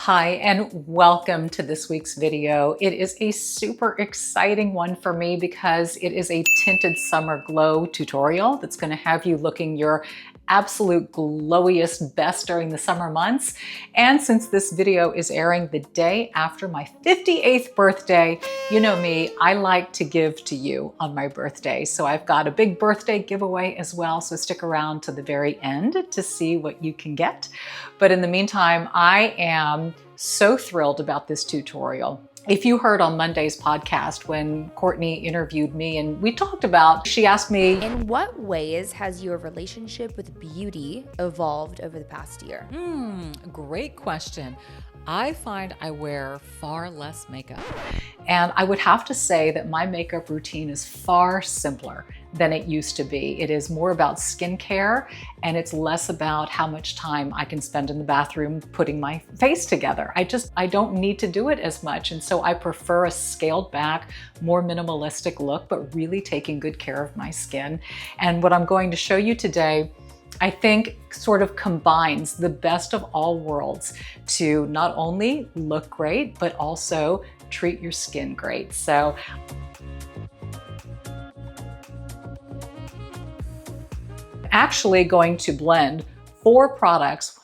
Hi, and welcome to this week's video. It is a super exciting one for me because it is a tinted summer glow tutorial that's going to have you looking your absolute glowiest best during the summer months. And since this video is airing the day after my 58th birthday, you know me, I like to give to you on my birthday. So I've got a big birthday giveaway as well, so stick around to the very end to see what you can get. But in the meantime, I am so thrilled about this tutorial. If you heard on Monday's podcast when Courtney interviewed me and we talked about, she asked me, in what ways has your relationship with beauty evolved over the past year? Great question. I find I wear far less makeup. And I would have to say that my makeup routine is far simpler than it used to be. It is more about skincare and it's less about how much time I can spend in the bathroom putting my face together. I don't need to do it as much. And so I prefer a scaled back, more minimalistic look, but really taking good care of my skin. And what I'm going to show you today, I think sort of combines the best of all worlds to not only look great, but also treat your skin great. So I'm actually going to blend four products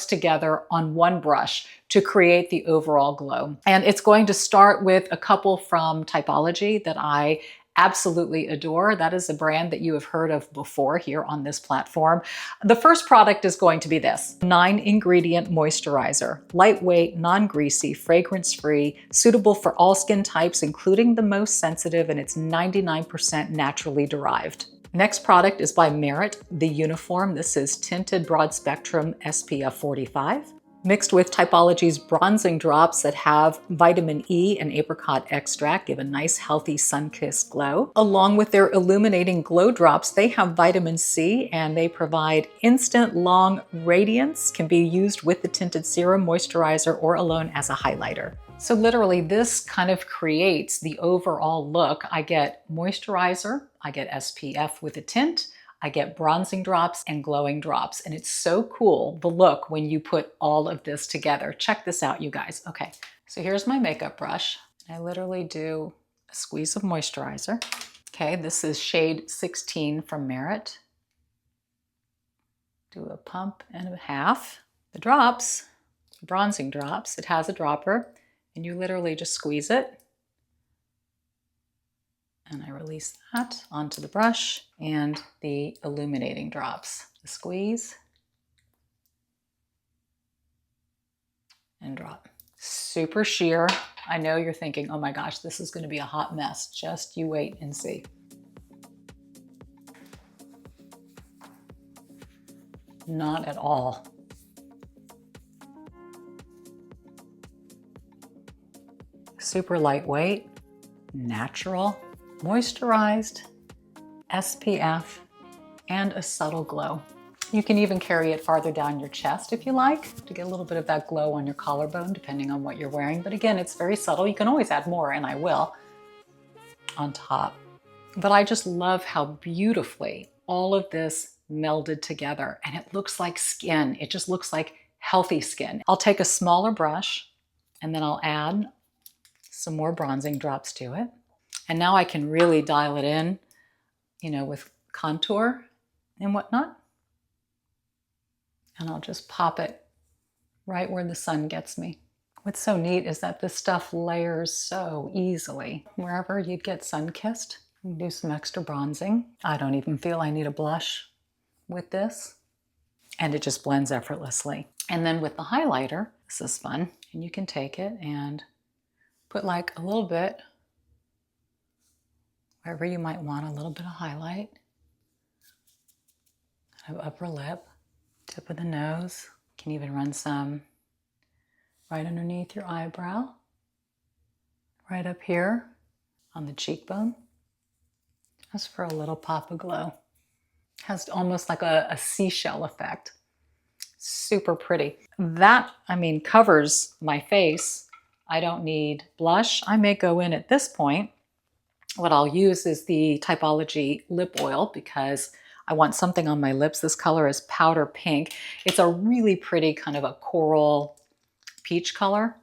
together on one brush to create the overall glow. And it's going to start with a couple from Typology that I absolutely adore. That is a brand that you have heard of before here on this platform. The first product is going to be this 9-ingredient moisturizer, lightweight, non-greasy, fragrance-free, suitable for all skin types, including the most sensitive, and it's 99% naturally derived. Next product is by Merit, the Uniform. This is Tinted Broad Spectrum SPF 45. Mixed with Typology's bronzing drops that have vitamin E and apricot extract, give a nice healthy sun-kissed glow. Along with their illuminating glow drops, they have vitamin C and they provide instant long radiance, can be used with the tinted serum, moisturizer, or alone as a highlighter. So literally this kind of creates the overall look. I get moisturizer, I get SPF with a tint, I get bronzing drops and glowing drops. And it's so cool, the look, when you put all of this together. Check this out, you guys. Okay, so here's my makeup brush. I literally do a squeeze of moisturizer. Okay, this is shade 16 from Merit. Do a pump and a half. The drops, the bronzing drops, it has a dropper, and you literally just squeeze it. And I release that onto the brush and the illuminating drops. The squeeze and drop. Super sheer. I know you're thinking, oh my gosh, this is going to be a hot mess. Just you wait and see. Not at all. Super lightweight, natural, moisturized, SPF, and a subtle glow. You can even carry it farther down your chest if you like to get a little bit of that glow on your collarbone, depending on what you're wearing. But again, it's very subtle. You can always add more, and I will, on top. But I just love how beautifully all of this melded together, and it looks like skin. It just looks like healthy skin. I'll take a smaller brush, and then I'll add some more bronzing drops to it. And now I can really dial it in, you know, with contour and whatnot. And I'll just pop it right where the sun gets me. What's so neat is that this stuff layers so easily. Wherever you'd get sun-kissed, you do some extra bronzing. I don't even feel I need a blush with this. And it just blends effortlessly. And then with the highlighter, this is fun. And you can take it and put like a little bit wherever you might want a little bit of highlight. Kind of upper lip, tip of the nose. You can even run some right underneath your eyebrow, right up here on the cheekbone, just for a little pop of glow. Has almost like a seashell effect. Super pretty. That, I mean, covers my face. I don't need blush. I may go in at this point. What I'll use is the Typology lip oil because I want something on my lips. This color is Powder Pink. It's a really pretty kind of a coral peach color.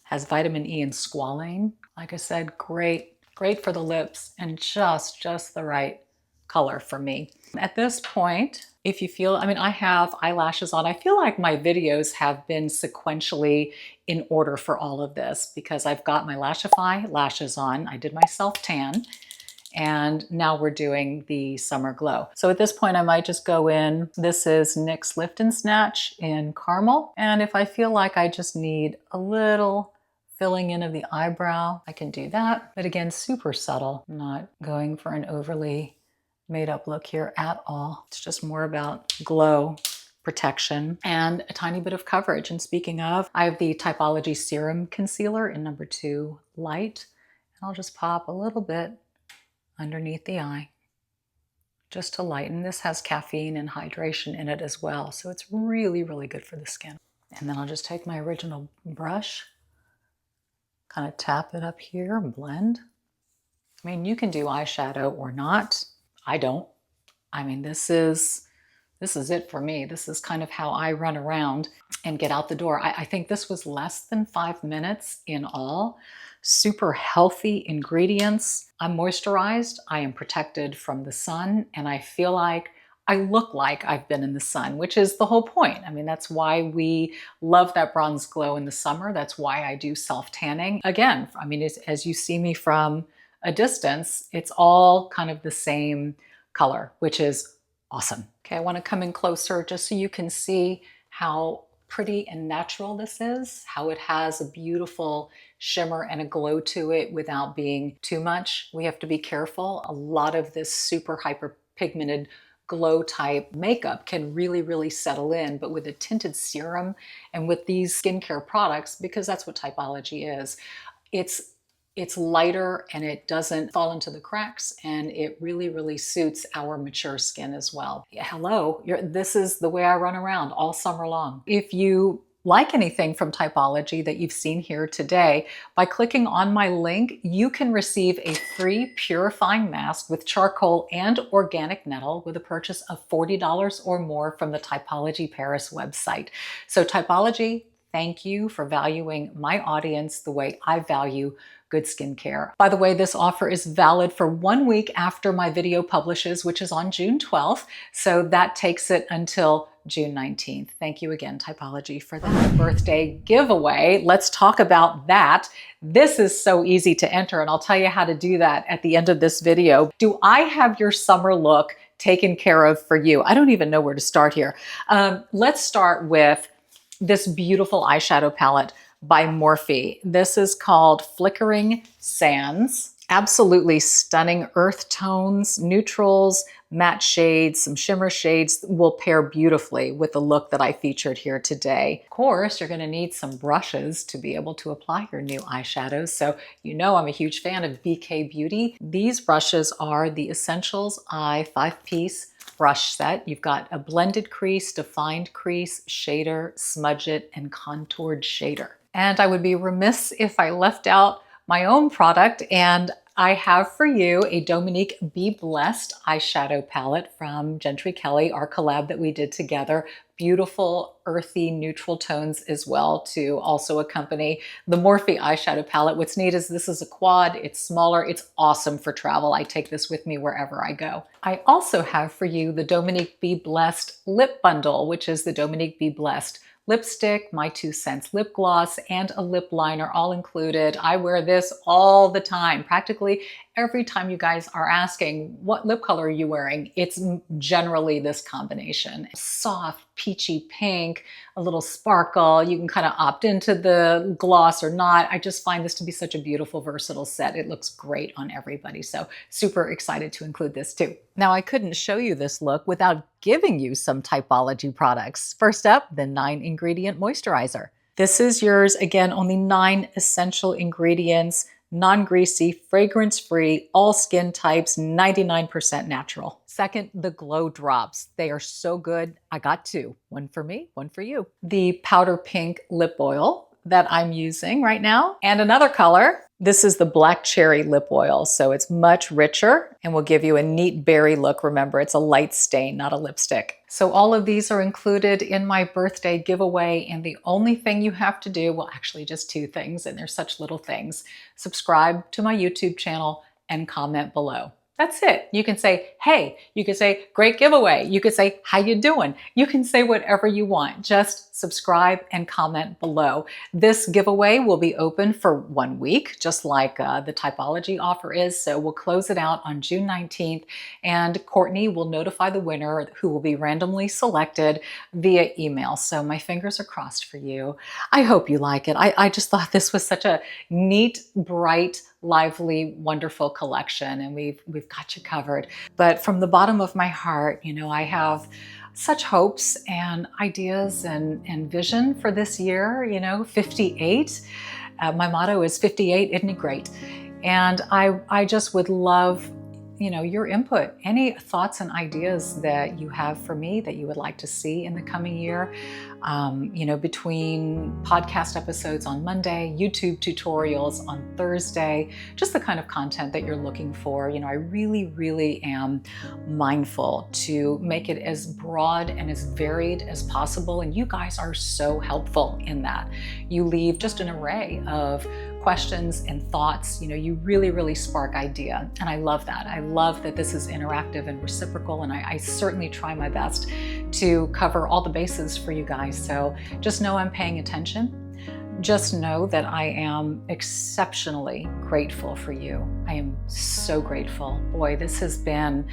Has vitamin E and squalane. Like I said, great for the lips and just the right color for me. At this point, if you feel, I mean, I have eyelashes on. I feel like my videos have been sequentially in order for all of this because I've got my Lashify lashes on. I did my self-tan and now we're doing the Summer Glow. So at this point, I might just go in. This is NYX Lift and Snatch in Caramel. And if I feel like I just need a little filling in of the eyebrow, I can do that. But again, super subtle. I'm not going for an overly made up look here at all. It's just more about glow, protection, and a tiny bit of coverage. And speaking of, I have the Typology Serum Concealer in number 2 Light. And I'll just pop a little bit underneath the eye just to lighten. This has caffeine and hydration in it as well. So it's really good for the skin. And then I'll just take my original brush, kind of tap it up here and blend. I mean, you can do eyeshadow or not. I don't. I mean, this is it for me. This is kind of how I run around and get out the door. I think this was less than 5 minutes in all. Super healthy ingredients. I'm moisturized, I am protected from the sun, and I feel like I look like I've been in the sun, which is the whole point. I mean, that's why we love that bronze glow in the summer. That's why I do self-tanning. Again, I mean, as you see me from a distance, it's all kind of the same color, which is awesome. Okay, I want to come in closer just so you can see how pretty and natural this is, how it has a beautiful shimmer and a glow to it without being too much. We have to be careful. A lot of this super hyper pigmented glow type makeup can really settle in, but with a tinted serum and with these skincare products, because that's what Typology is, it's lighter and it doesn't fall into the cracks, and it really suits our mature skin as well. Yeah, hello, this is the way I run around all summer long. If you like anything from Typology that you've seen here today, by clicking on my link, you can receive a free purifying mask with charcoal and organic nettle with a purchase of $40 or more from the Typology Paris website. So Typology, thank you for valuing my audience the way I value good skincare. By the way, this offer is valid for 1 week after my video publishes, which is on June 12th. So that takes it until June 19th. Thank you again, Typology, for that birthday giveaway. Let's talk about that. This is so easy to enter, and I'll tell you how to do that at the end of this video. Do I have your summer look taken care of for you? I don't even know where to start here. Let's start with this beautiful eyeshadow palette by Morphe. This is called Flickering Sands. Absolutely stunning earth tones, neutrals, matte shades, some shimmer shades will pair beautifully with the look that I featured here today. Of course, you're going to need some brushes to be able to apply your new eyeshadows. So you know I'm a huge fan of BK Beauty. These brushes are the Essentials Eye 5-piece brush set. You've got a blended crease, defined crease, shader, smudge it, and contoured shader. And I would be remiss if I left out my own product, and I have for you a Dominique Be Blessed eyeshadow palette from Gentry Kelly, our collab that we did together. Beautiful, earthy, neutral tones as well to also accompany the Morphe eyeshadow palette. What's neat is this is a quad, it's smaller, it's awesome for travel. I take this with me wherever I go. I also have for you the Dominique Be Blessed lip bundle, which is the Dominique Be Blessed lipstick, my 2 cents lip gloss, and a lip liner all included. I wear this all the time. Practically every time you guys are asking, what lip color are you wearing? It's generally this combination. Soft, peachy pink, a little sparkle. You can kind of opt into the gloss or not. I just find this to be such a beautiful, versatile set. It looks great on everybody. So super excited to include this too. Now, I couldn't show you this look without giving you some Typology products. First up, the 9-ingredient moisturizer. This is yours. Again, only 9 essential ingredients, non-greasy, fragrance-free, all skin types, 99% natural. Second, the Glow Drops. They are so good. I got 2. One for me, one for you. The Powder Pink Lip Oil that I'm using right now, and another color This is the black cherry lip oil, so it's much richer and will give you a neat berry look. Remember, it's a light stain, not a lipstick. So all of these are included in my birthday giveaway, and the only thing you have to do, well, actually just 2 things, and they're such little things. Subscribe to my YouTube channel and comment below. That's it. You can say, hey, you can say, great giveaway. You could say, how you doing? You can say whatever you want. Just subscribe and comment below. This giveaway will be open for 1 week, just like the Typology offer is. So we'll close it out on June 19th, and Courtney will notify the winner, who will be randomly selected via email. So my fingers are crossed for you. I hope you like it. I just thought this was such a neat, bright, lively, wonderful collection, and we've got you covered. But from the bottom of my heart, you know, I have such hopes and ideas and vision for this year, you know, 58. My motto is 58, isn't it great? And I just would love, you know, your input, any thoughts and ideas that you have for me that you would like to see in the coming year. You know, between podcast episodes on Monday, YouTube tutorials on Thursday, just the kind of content that you're looking for. You know, I really am mindful to make it as broad and as varied as possible. And you guys are so helpful in that. You leave just an array of questions and thoughts. You know, you really spark idea. And I love that. I love that this is interactive and reciprocal. And I certainly try my best to cover all the bases for you guys. So just know I'm paying attention. Just know that I am exceptionally grateful for you. I am so grateful. Boy, this has been,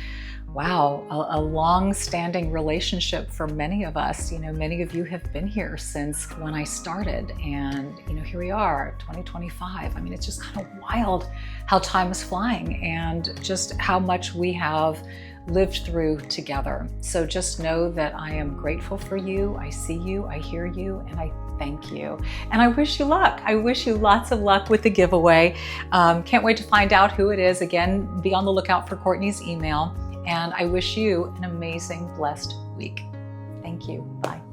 wow, a long-standing relationship for many of us. You know, many of you have been here since when I started, and you know, here we are, 2025. I mean, it's just kind of wild how time is flying and just how much we have lived through together. So just know that I am grateful for you. I see you, I hear you, and I thank you. And I wish you luck. I wish you lots of luck with the giveaway. Can't wait to find out who it is. Again, be on the lookout for Courtney's email. And I wish you an amazing, blessed week. Thank you. Bye.